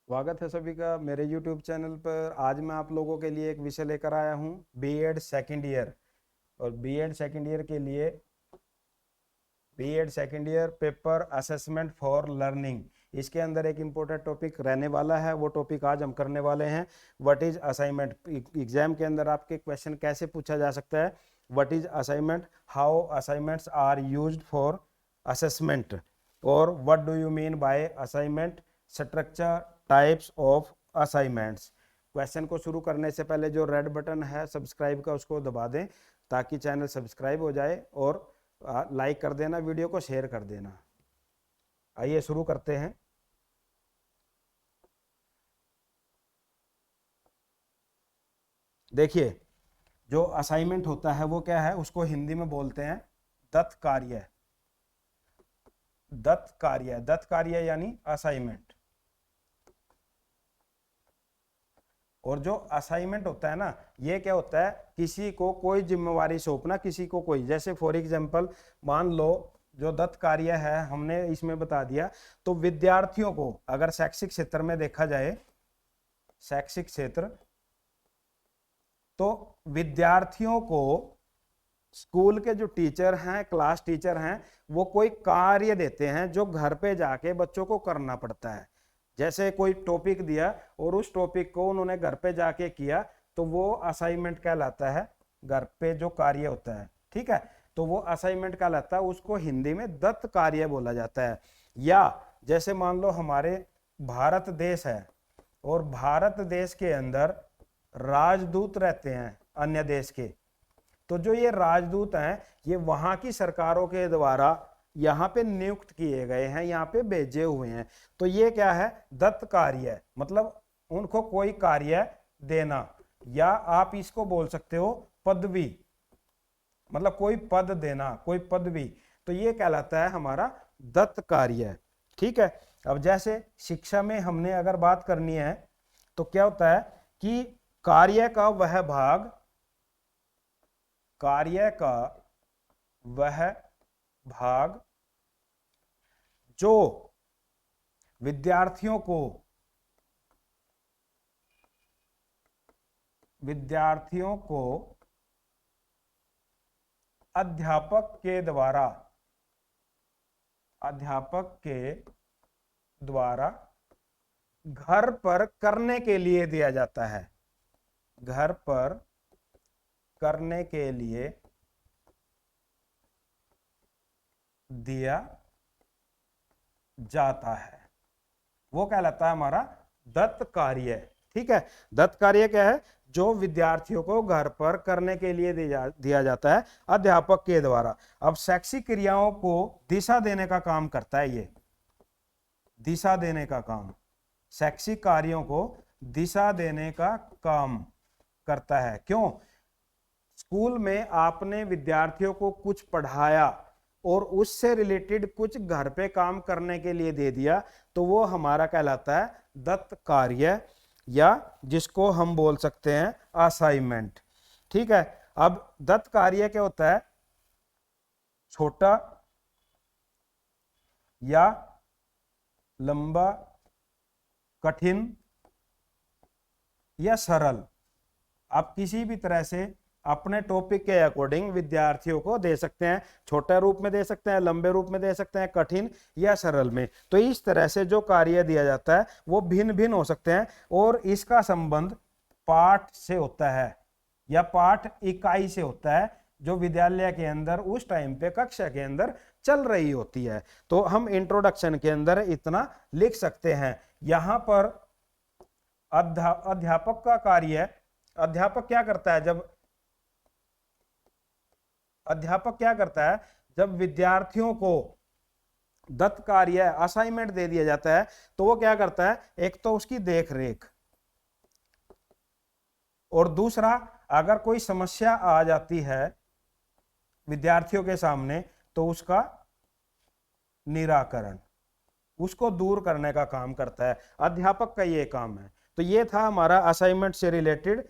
स्वागत है सभी का मेरे YouTube चैनल पर। आज मैं आप लोगों के लिए एक विषय लेकर आया हूँ, B.Ed सेकेंड ईयर। और B.Ed सेकेंड ईयर के लिए B.Ed second year paper assessment for learning, इसके अंदर एक इम्पोर्टेंट टॉपिक रहने वाला है। वो टॉपिक आज हम करने वाले हैं, व्हाट इज असाइनमेंट। एग्जाम के अंदर आपके क्वेश्चन कैसे पूछा जा सकता है, what is assignment, how assignments are used for assessment, और what do you mean by assignment, structure, types of assignments. Question को शुरू करने से पहले जो रेड बटन है सब्सक्राइब का, उसको दबा दें ताकि चैनल सब्सक्राइब हो जाए, और लाइक कर देना, वीडियो को शेयर कर देना। आइए शुरू करते हैं। देखिए, जो असाइनमेंट होता है वो क्या है, उसको हिंदी में बोलते हैं दत्त कार्य। दत्त कार्य, दत्त कार्य यानी असाइनमेंट। और जो असाइनमेंट होता है ना, ये क्या होता है, किसी को कोई जिम्मेवारी सौंपना, किसी को कोई, जैसे फॉर एग्जांपल मान लो जो दत्त कार्य है हमने इसमें बता दिया, तो विद्यार्थियों को अगर शैक्षिक क्षेत्र में देखा जाए, शैक्षिक क्षेत्र, तो विद्यार्थियों को स्कूल के जो टीचर हैं, क्लास टीचर हैं, वो कोई कार्य देते हैं जो घर पे जाके बच्चों को करना पड़ता है। जैसे कोई टॉपिक दिया और उस टॉपिक को उन्होंने घर पे जाके किया, तो वो असाइनमेंट कहलाता है। घर पे जो कार्य होता है, ठीक है, तो वो असाइनमेंट कहलाता है। उसको हिंदी में दत्त कार्य बोला जाता है। या जैसे मान लो हमारे भारत देश है, और भारत देश के अंदर राजदूत रहते हैं अन्य देश के, तो जो ये राजदूत हैं, ये वहां की सरकारों के द्वारा यहाँ पे नियुक्त किए गए हैं, यहाँ पे भेजे हुए हैं। तो ये क्या है, दत्त कार्य, मतलब उनको कोई कार्य देना, या आप इसको बोल सकते हो पदवी, मतलब कोई पद देना, कोई पदवी, तो ये कहलाता है हमारा दत्त कार्य। ठीक है। अब जैसे शिक्षा में हमने अगर बात करनी है, तो क्या होता है कि कार्य का वह भाग, कार्य का वह भाग जो विद्यार्थियों को, विद्यार्थियों को अध्यापक के द्वारा, अध्यापक के द्वारा घर पर करने के लिए दिया जाता है, घर पर करने के लिए दिया जाता है, वो कहलाता है हमारा दत्त कार्य। ठीक है। दत्त कार्य क्या है, जो विद्यार्थियों को घर पर करने के लिए दिया जाता है अध्यापक के द्वारा। अब शैक्षिक क्रियाओं को दिशा देने का काम करता है ये, दिशा देने का काम, शैक्षिक कार्यों को दिशा देने का काम करता है। क्यों, स्कूल में आपने विद्यार्थियों को कुछ पढ़ाया और उससे रिलेटेड कुछ घर पे काम करने के लिए दे दिया, तो वो हमारा कहलाता है दत्त कार्य, या जिसको हम बोल सकते हैं असाइनमेंट। ठीक है। अब दत्त कार्य क्या होता है, छोटा या लंबा, कठिन या सरल, आप किसी भी तरह से अपने टॉपिक के अकॉर्डिंग विद्यार्थियों को दे सकते हैं। छोटे रूप में दे सकते हैं, लंबे रूप में दे सकते हैं, कठिन या सरल में। तो इस तरह से जो कार्य दिया जाता है वो भिन्न भिन्न हो सकते हैं, और इसका संबंध पाठ से होता है या पाठ इकाई से होता है, जो विद्यालय के अंदर उस टाइम पे कक्षा के अंदर चल रही होती है। तो हम इंट्रोडक्शन के अंदर इतना लिख सकते हैं। यहां पर अध्यापक का कार्य, अध्यापक क्या करता है, जब अध्यापक क्या करता है, जब विद्यार्थियों को दत्त कार्य असाइनमेंट दे दिया जाता है, तो वो क्या करता है, एक तो उसकी देख रेख, और दूसरा अगर कोई समस्या आ जाती है विद्यार्थियों के सामने, तो उसका निराकरण, उसको दूर करने का काम करता है। अध्यापक का ये काम है। तो ये था हमारा असाइनमेंट से रिलेटेड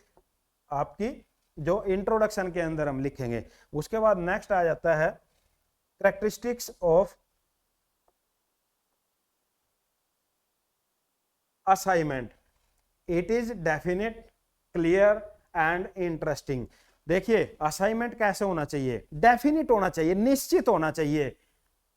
आपकी जो इंट्रोडक्शन के अंदर हम लिखेंगे। उसके बाद नेक्स्ट आ जाता है characteristics of assignment, it is definite, clear and interesting. देखिए असाइनमेंट कैसे होना चाहिए, डेफिनेट होना चाहिए, निश्चित होना चाहिए,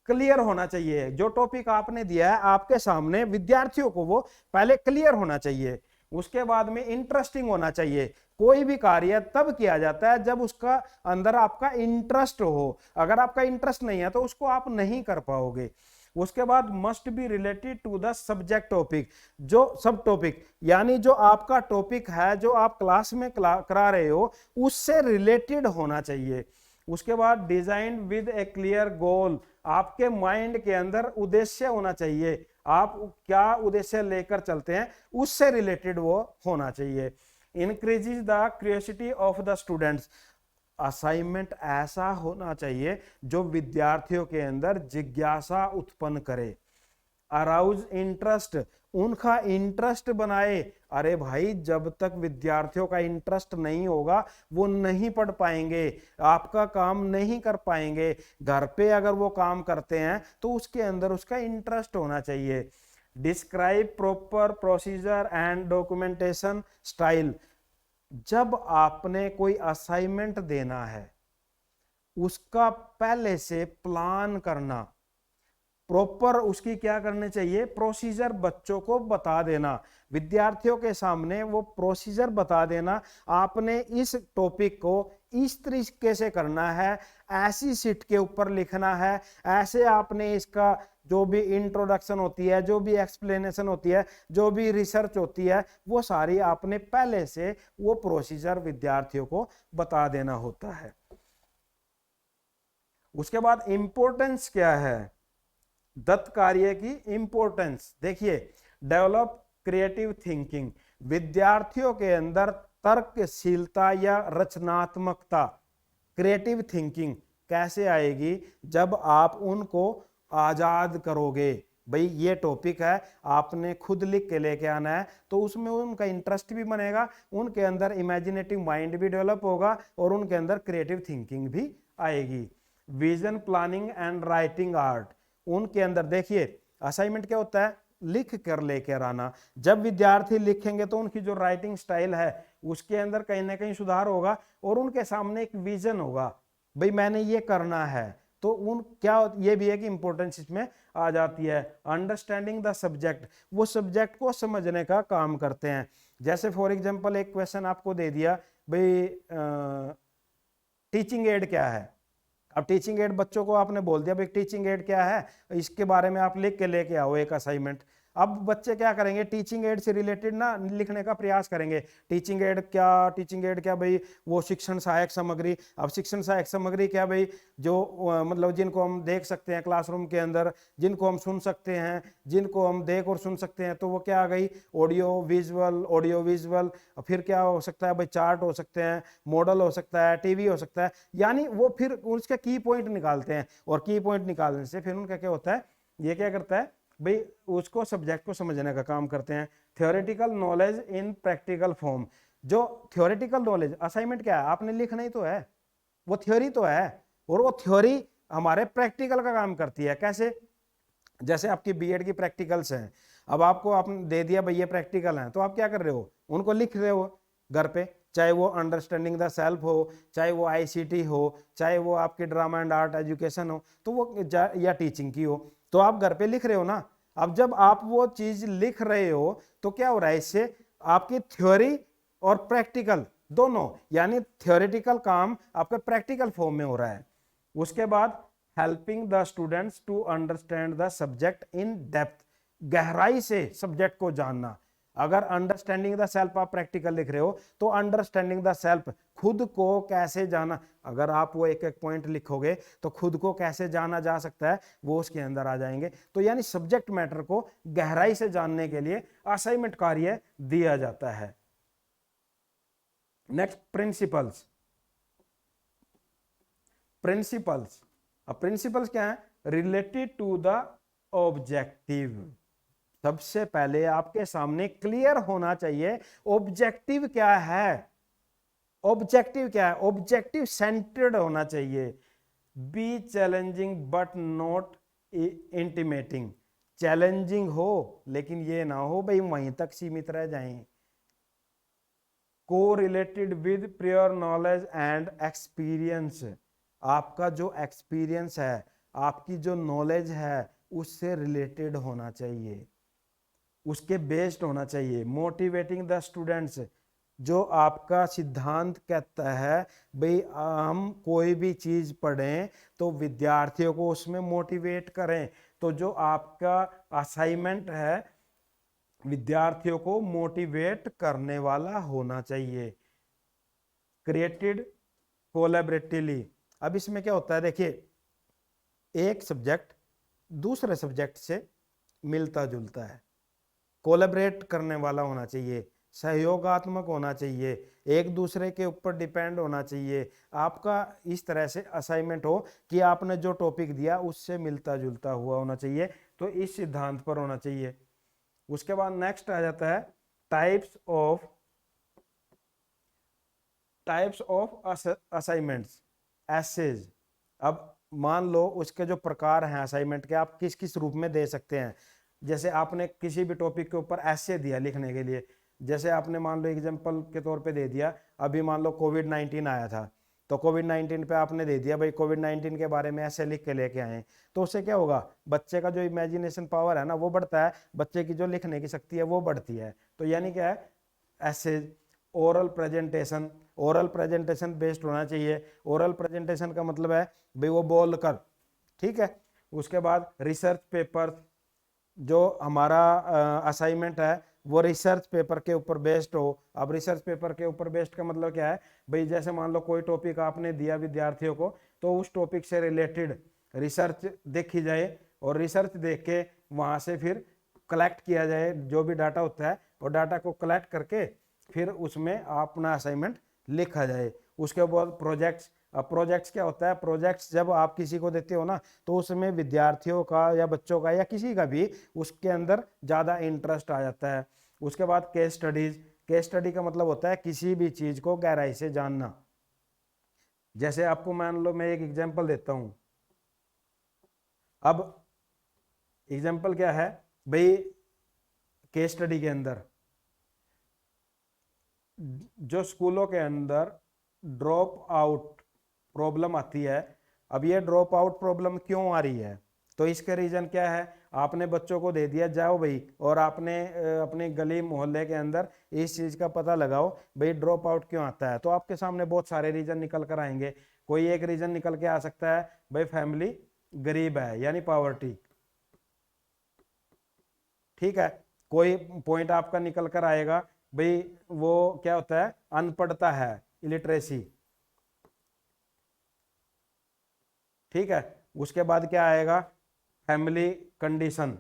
क्लियर होना चाहिए। जो टॉपिक आपने दिया है आपके सामने विद्यार्थियों को वो पहले क्लियर होना चाहिए। उसके बाद में इंटरेस्टिंग होना चाहिए। कोई भी कार्य तब किया जाता है जब उसका अंदर आपका इंटरेस्ट हो। अगर आपका इंटरेस्ट नहीं है तो उसको आप नहीं कर पाओगे। उसके बाद must be related to the subject topic, जो सब टॉपिक यानी जो आपका टॉपिक है जो आप क्लास में करा रहे हो उससे रिलेटेड होना चाहिए। उसके बाद design with A clear goal, आपके माइंड के अंदर उद्देश्य होना चाहिए, आप क्या उद्देश्य लेकर चलते हैं उससे रिलेटेड वो होना चाहिए। Increases the curiosity of the students, assignment ऐसा होना चाहिए जो विद्यार्थियों के अंदर जिज्ञासा उत्पन्न करे। अराउज इंटरेस्ट, उनका इंटरेस्ट बनाए। अरे भाई जब तक विद्यार्थियों का इंटरेस्ट नहीं होगा वो नहीं पढ़ पाएंगे, आपका काम नहीं कर पाएंगे। घर पे अगर वो काम करते हैं तो उसके अंदर उसका इंटरेस्ट होना चाहिए। Describe proper procedure and documentation style, जब आपने कोई असाइनमेंट देना है उसका पहले से प्लान करना, प्रॉपर उसकी क्या करने चाहिए, प्रोसीजर बच्चों को बता देना, विद्यार्थियों के सामने वो प्रोसीजर बता देना। आपने इस टॉपिक को इस तरीके से करना है, ऐसी सीट के ऊपर लिखना है, ऐसे आपने इसका जो भी इंट्रोडक्शन होती है, जो भी एक्सप्लेनेशन होती है, जो भी रिसर्च होती है, वो सारी आपने पहले से वो प्रोसीजर विद्यार्थियों को बता देना होता है। उसके बाद इंपॉर्टेंस क्या है, दत्त कार्य की इंपॉर्टेंस देखिए। डेवलप क्रिएटिव थिंकिंग, विद्यार्थियों के अंदर तर्कशीलता या रचनात्मकता, क्रिएटिव थिंकिंग कैसे आएगी, जब आप उनको आजाद करोगे। भाई ये टॉपिक है आपने खुद लिख के लेके आना है तो उसमें उनका इंटरेस्ट भी बनेगा, उनके अंदर इमेजिनेटिव माइंड भी डेवलप होगा और उनके अंदर क्रिएटिव थिंकिंग भी आएगी। Vision planning and writing art, उनके अंदर देखिए असाइनमेंट क्या होता है, लिख कर लेकर आना। जब विद्यार्थी लिखेंगे तो उनकी जो राइटिंग स्टाइल है उसके अंदर कहीं ना कहीं सुधार होगा और उनके सामने एक विजन होगा, भाई मैंने ये करना है। तो उन क्या ये भी है कि इंपॉर्टेंस इसमें आ जाती है। अंडरस्टैंडिंग द सब्जेक्ट, वो सब्जेक्ट को समझने का काम करते हैं। जैसे फॉर एग्जांपल एक क्वेश्चन आपको दे दिया, भाई टीचिंग एड क्या है। अब टीचिंग एड बच्चों को आपने बोल दिया भाई टीचिंग एड क्या है, इसके बारे में आप लिख के लेके आओ एक असाइनमेंट। अब बच्चे क्या करेंगे, टीचिंग एड से रिलेटेड ना लिखने का प्रयास करेंगे। टीचिंग एड क्या, टीचिंग एड क्या भाई, वो शिक्षण सहायक सामग्री। अब शिक्षण सहायक सामग्री क्या भाई, जो मतलब जिनको हम देख सकते हैं क्लासरूम के अंदर, जिनको हम सुन सकते हैं, जिनको हम देख और सुन सकते हैं, तो वो क्या आ गई, ऑडियो विजुअल, ऑडियो विजुअल। फिर क्या हो सकता है भाई, चार्ट हो सकते हैं, मॉडल हो सकता है, टीवी हो सकता है। यानी वो फिर उसके की पॉइंट निकालते हैं और की पॉइंट निकालने से फिर उनका क्या होता है, ये क्या करता है भाई, उसको सब्जेक्ट को समझने का काम करते हैं। Theoretical knowledge in practical form, जो थ्योरेटिकल नॉलेज, असाइनमेंट क्या है, आपने लिखना ही तो है, वो थ्योरी तो है और वो थ्योरी हमारे प्रैक्टिकल का काम करती है। कैसे, जैसे आपकी बीएड की प्रैक्टिकल्स हैं, अब आपको आपने दे दिया भाई ये प्रैक्टिकल हैं, तो आप क्या कर रहे हो, उनको लिख रहे हो घर पे, चाहे वो अंडरस्टैंडिंग द सेल्फ हो, चाहे वो आईसीटी हो, चाहे वो आपके ड्रामा एंड आर्ट एजुकेशन हो, तो वो या टीचिंग की हो, तो आप घर पे लिख रहे हो ना। अब जब आप वो चीज लिख रहे हो तो क्या हो रहा है, इससे आपकी थ्योरी और प्रैक्टिकल दोनों, यानी थ्योरेटिकल काम आपका प्रैक्टिकल फॉर्म में हो रहा है। उसके बाद helping the students to understand the subject in depth, गहराई से सब्जेक्ट को जानना। अगर अंडरस्टैंडिंग द सेल्फ आप प्रैक्टिकल लिख रहे हो तो अंडरस्टैंडिंग द सेल्फ, खुद को कैसे जाना, अगर आप वो एक एक पॉइंट लिखोगे तो खुद को कैसे जाना जा सकता है वो उसके अंदर आ जाएंगे। तो यानी सब्जेक्ट मैटर को गहराई से जानने के लिए असाइनमेंट कार्य दिया जाता है। Next principles. प्रिंसिपल्स, अब प्रिंसिपल्स क्या है, रिलेटेड टू द ऑब्जेक्टिव। सबसे पहले आपके सामने क्लियर होना चाहिए ऑब्जेक्टिव क्या है। ऑब्जेक्टिव क्या है, ऑब्जेक्टिव सेंटर्ड होना चाहिए। B challenging but not इंटिमेटिंग, challenging हो, लेकिन ये ना हो भाई वहीं तक सीमित रह जाएं। को related with prior knowledge and experience, आपका जो एक्सपीरियंस है, आपकी जो नॉलेज है, उससे रिलेटेड होना चाहिए, उसके बेस्ड होना चाहिए। मोटिवेटिंग द स्टूडेंट्स, जो आपका सिद्धांत कहता है भाई हम कोई भी चीज पढ़ें तो विद्यार्थियों को उसमें मोटिवेट करें। तो जो आपका असाइनमेंट है विद्यार्थियों को मोटिवेट करने वाला होना चाहिए। क्रिएटेड कोलैबोरेटिवली, अब इसमें क्या होता है देखिए, एक सब्जेक्ट दूसरे सब्जेक्ट से मिलता जुलता है, कोलैबोरेट करने वाला होना चाहिए, सहयोगात्मक होना चाहिए, एक दूसरे के ऊपर डिपेंड होना चाहिए। आपका इस तरह से असाइनमेंट हो कि आपने जो टॉपिक दिया उससे मिलता जुलता हुआ होना चाहिए, तो इस सिद्धांत पर होना चाहिए। उसके बाद नेक्स्ट आ जाता है टाइप्स ऑफ असाइनमेंट्स, एसेज। अब मान लो उसके जो प्रकार हैं असाइनमेंट के, आप किस किस रूप में दे सकते हैं। जैसे आपने किसी भी टॉपिक के ऊपर ऐसे दिया लिखने के लिए, जैसे आपने मान लो एग्जांपल के तौर पे दे दिया, अभी मान लो कोविड-19 आया था, तो कोविड-19 पे आपने दे दिया भाई कोविड-19 के बारे में ऐसे लिख के लेके आए, तो उससे क्या होगा, बच्चे का जो इमेजिनेशन पावर है ना वो बढ़ता है, बच्चे की जो लिखने की शक्ति है वो बढ़ती है। तो यानी क्या है, ऐसे ओरल प्रेजेंटेशन बेस्ड होना चाहिए। ओरल प्रेजेंटेशन का मतलब है भाई वो बोल कर, ठीक है। उसके बाद रिसर्च पेपर, जो हमारा असाइनमेंट है वो रिसर्च पेपर के ऊपर बेस्ड हो। अब रिसर्च पेपर के ऊपर बेस्ड का मतलब क्या है भाई, जैसे मान लो कोई टॉपिक आपने दिया विद्यार्थियों को, तो उस टॉपिक से रिलेटेड रिसर्च देखी जाए, और रिसर्च देख के वहां से फिर कलेक्ट किया जाए जो भी डाटा होता है, और डाटा को कलेक्ट करके फिर उसमें अपना असाइनमेंट लिखा जाए। उसके बाद प्रोजेक्ट्स, अब प्रोजेक्ट्स क्या होता है, प्रोजेक्ट्स जब आप किसी को देते हो ना, तो उसमें विद्यार्थियों का या बच्चों का या किसी का भी उसके अंदर ज़्यादा इंटरेस्ट आ जाता है। उसके बाद केस स्टडीज, केस स्टडी का मतलब होता है किसी भी चीज़ को गहराई से जानना। जैसे आपको मान लो मैं एक एग्जांपल देता हूँ, अब एग्जांपल क्या है भाई, केस स्टडी के अंदर जो स्कूलों के अंदर ड्रॉप आउट प्रॉब्लम आती है, अब ये ड्रॉप आउट प्रॉब्लम क्यों आ रही है, तो इसका रीजन क्या है, आपने बच्चों को दे दिया जाओ भाई, और आपने अपने गली मोहल्ले के अंदर इस चीज का पता लगाओ भाई ड्रॉप आउट क्यों आता है, तो आपके सामने बहुत सारे रीजन निकल कर आएंगे। कोई एक रीजन निकल के आ सकता है भाई फैमिली गरीब है यानी पावर्टी, ठीक है। कोई पॉइंट आपका निकल कर आएगा भाई वो क्या होता है, अनपढ़ता है, इलिटरेसी, ठीक है। उसके बाद क्या आएगा, फैमिली कंडीशन,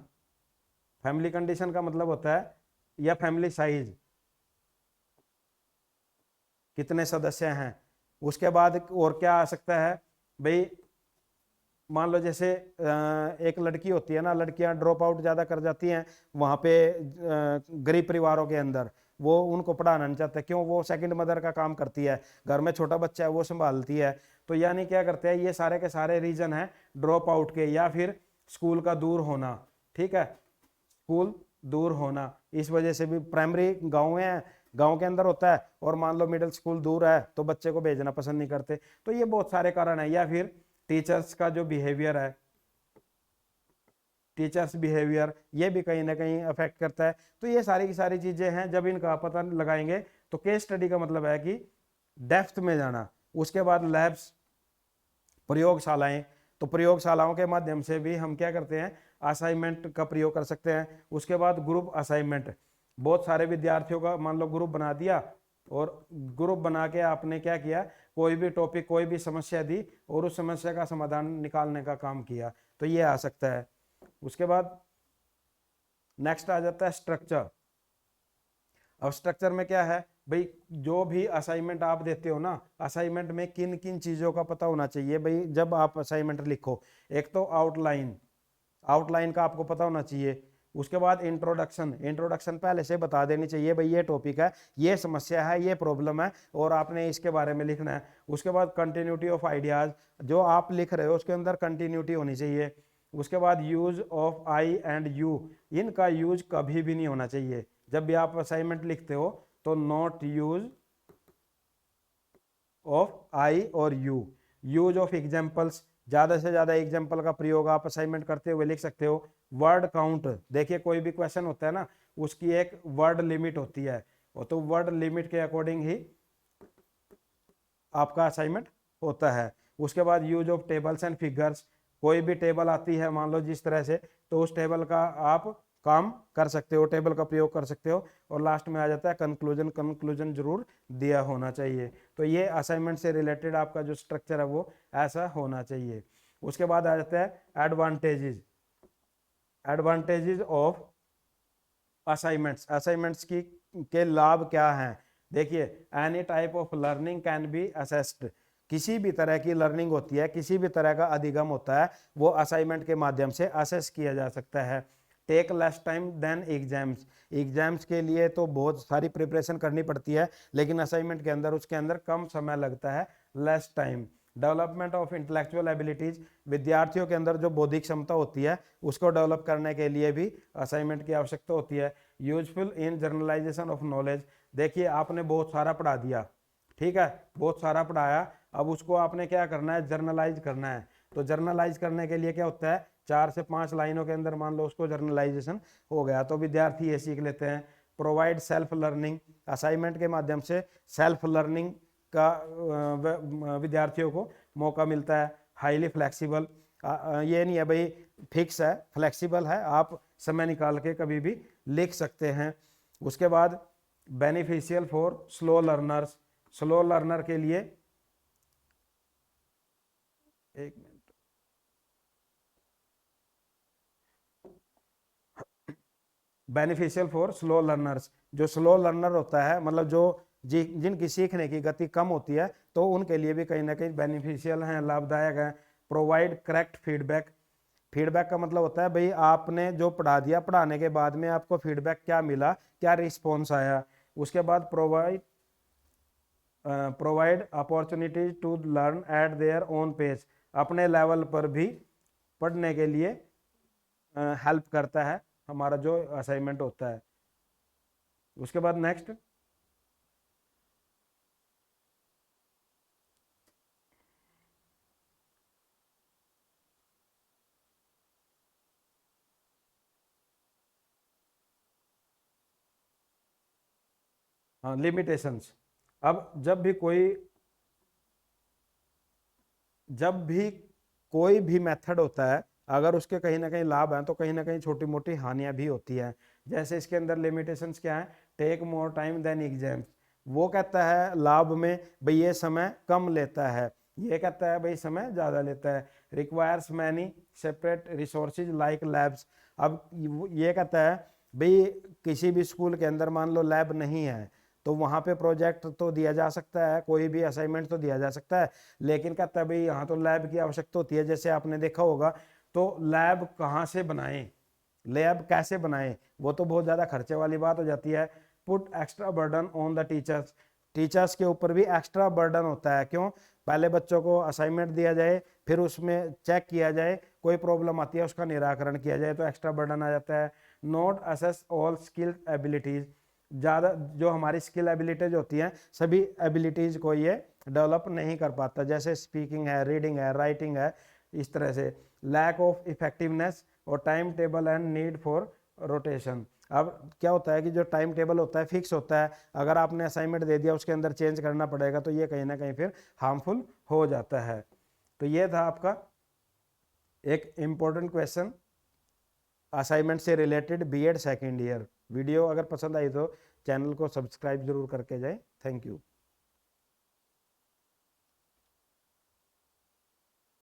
फैमिली कंडीशन का मतलब होता है या फैमिली साइज, कितने सदस्य हैं। उसके बाद और क्या आ सकता है भाई, मान लो जैसे एक लड़की होती है ना, लड़कियां ड्रॉप आउट ज़्यादा कर जाती हैं वहाँ पे गरीब परिवारों के अंदर, वो उनको पढ़ाना नहीं चाहते, क्यों, वो सेकंड मदर का काम करती है, घर में छोटा बच्चा है वो संभालती है। तो यानी क्या करते हैं, ये सारे के सारे रीजन हैं ड्रॉप आउट के, या फिर स्कूल का दूर होना, ठीक है, स्कूल दूर होना, इस वजह से भी प्राइमरी गाँव में है, गांव के अंदर होता है, और मान लो मिडिल स्कूल दूर है तो बच्चे को भेजना पसंद नहीं करते। तो ये बहुत सारे कारण है, या फिर टीचर्स का जो बिहेवियर है, टीचर्स बिहेवियर, ये भी कहीं ना कहीं अफेक्ट करता है। तो ये सारी की सारी चीजें हैं, जब इनका पता लगाएंगे तो केस स्टडी का मतलब है कि डेप्थ में जाना। उसके बाद लैब्स, प्रयोगशालाएं, तो प्रयोगशालाओं के माध्यम से भी हम क्या करते हैं, असाइनमेंट का प्रयोग कर सकते हैं। उसके बाद ग्रुप असाइनमेंट, बहुत सारे विद्यार्थियों का मान लो ग्रुप बना दिया, और ग्रुप बना के आपने क्या किया, कोई भी टॉपिक कोई भी समस्या दी और उस समस्या का समाधान निकालने का काम किया, तो ये आ सकता है। उसके बाद नेक्स्ट आ जाता है स्ट्रक्चर। अब स्ट्रक्चर में क्या है भाई, जो भी असाइनमेंट आप देते हो ना, असाइनमेंट में किन किन चीजों का पता होना चाहिए भाई, जब आप असाइनमेंट लिखो, एक तो आउटलाइन, आउटलाइन का आपको पता होना चाहिए। उसके बाद इंट्रोडक्शन, इंट्रोडक्शन पहले से बता देनी चाहिए भाई ये टॉपिक है, ये समस्या है, ये प्रॉब्लम है, और आपने इसके बारे में लिखना है। उसके बाद कंटिन्यूटी ऑफ आइडियाज, जो आप लिख रहे हो उसके अंदर कंटिन्यूटी होनी चाहिए। उसके बाद use of I and you, इनका यूज कभी भी नहीं होना चाहिए। जब भी आप असाइनमेंट लिखते हो तो नॉट यूज ऑफ आई और यू। यूज ऑफ एग्जाम्पल्स, ज्यादा से ज्यादा एग्जाम्पल का प्रयोग आप असाइनमेंट करते हुए लिख सकते हो। वर्ड काउंट, देखिए कोई भी क्वेश्चन होता है ना, उसकी एक वर्ड लिमिट होती है, तो वर्ड लिमिट के अकॉर्डिंग ही आपका असाइनमेंट होता है। उसके बाद use of tables and figures, कोई भी टेबल आती है मान लो जिस तरह से, तो उस टेबल का आप काम कर सकते हो, टेबल का प्रयोग कर सकते हो। और लास्ट में आ जाता है कंक्लूजन, कंक्लूजन जरूर दिया होना चाहिए। तो ये असाइनमेंट से रिलेटेड आपका जो स्ट्रक्चर है वो ऐसा होना चाहिए। उसके बाद आ जाता है advantages, advantages of assignments, assignments की के लाभ क्या हैं। देखिए any type of learning can be assessed, किसी भी तरह की लर्निंग होती है, किसी भी तरह का अधिगम होता है, वो असाइनमेंट के माध्यम से असेस किया जा सकता है। Take less time than exams, exams के लिए तो बहुत सारी प्रिपरेशन करनी पड़ती है, लेकिन असाइनमेंट के अंदर उसके अंदर कम समय लगता है, less time. Development of intellectual abilities, विद्यार्थियों के अंदर जो बौद्धिक क्षमता होती है उसको डेवलप करने के लिए भी असाइनमेंट की आवश्यकता होती है। Useful in journalisation of knowledge, देखिए आपने बहुत सारा पढ़ा दिया, ठीक है, बहुत सारा पढ़ाया, अब उसको आपने क्या करना है, जर्नलाइज करना है। तो जर्नलाइज करने के लिए क्या होता है, 4 से 5 लाइनों के अंदर मान लो उसको जर्नलाइजेशन हो गया, तो विद्यार्थी ये सीख लेते हैं। प्रोवाइड सेल्फ लर्निंग, असाइनमेंट के माध्यम से सेल्फ लर्निंग का विद्यार्थियों को मौका मिलता है। हाईली फ्लेक्सिबल, ये नहीं है भाई फिक्स है, फ्लेक्सिबल है, आप समय निकाल के कभी भी लिख सकते हैं। उसके बाद beneficial for slow learners, slow learner के लिए, एक minute, beneficial for slow learners, जो स्लो लर्नर होता है मतलब जो जिनकी सीखने की गति कम होती है, तो उनके लिए भी कहीं ना कहीं बेनिफिशियल हैं, लाभदायक है। प्रोवाइड करेक्ट फीडबैक, फीडबैक का मतलब होता है भाई आपने जो पढ़ा दिया, पढ़ाने के बाद में आपको फीडबैक क्या मिला, क्या रिस्पॉन्स आया। उसके बाद provide opportunities to learn at their own pace, अपने लेवल पर भी पढ़ने के लिए हेल्प करता है हमारा जो असाइनमेंट होता है। उसके बाद नेक्स्ट हाँ, लिमिटेशंस। अब जब भी कोई भी मेथड होता है, अगर उसके कहीं ना कहीं लाभ हैं तो कहीं ना कहीं छोटी मोटी हानियां भी होती हैं। जैसे इसके अंदर लिमिटेशंस क्या है, take more time than exams, वो कहता है लाभ में भाई ये समय कम लेता है, ये कहता है भाई समय ज़्यादा लेता है। Requires many separate resources like labs, अब ये कहता है भाई किसी भी स्कूल के अंदर मान लो लैब नहीं है, तो वहाँ पे प्रोजेक्ट तो दिया जा सकता है, कोई भी असाइनमेंट तो दिया जा सकता है, लेकिन कहता है भाई यहाँ तो लैब की आवश्यकता होती है। जैसे आपने देखा होगा, तो लैब कहाँ से बनाएं, लैब कैसे बनाएं, वो तो बहुत ज़्यादा खर्चे वाली बात हो जाती है। Put extra burden on the teachers, teachers के ऊपर भी एक्स्ट्रा बर्डन होता है। क्यों, पहले बच्चों को असाइनमेंट दिया जाए, फिर उसमें चेक किया जाए, कोई प्रॉब्लम आती है उसका निराकरण किया जाए, तो एक्स्ट्रा बर्डन आ जाता है। Not assess all skill abilities, ज़्यादा जो हमारी स्किल एबिलिटीज होती हैं सभी एबिलिटीज़ को ये डेवलप नहीं कर पाता, जैसे स्पीकिंग है, रीडिंग है, राइटिंग है, इस तरह से। लैक ऑफ इफेक्टिवनेस और time table and need for rotation, अब क्या होता है कि जो टाइम टेबल होता है फिक्स होता है, अगर आपने असाइनमेंट दे दिया उसके अंदर चेंज करना पड़ेगा, तो ये कहीं ना कहीं फिर हार्मफुल हो जाता है। तो ये था आपका एक इम्पोर्टेंट क्वेश्चन असाइनमेंट से related B.Ed second year. Video अगर पसंद आई तो चैनल को सब्सक्राइब जरूर करके जाएं। Thank you.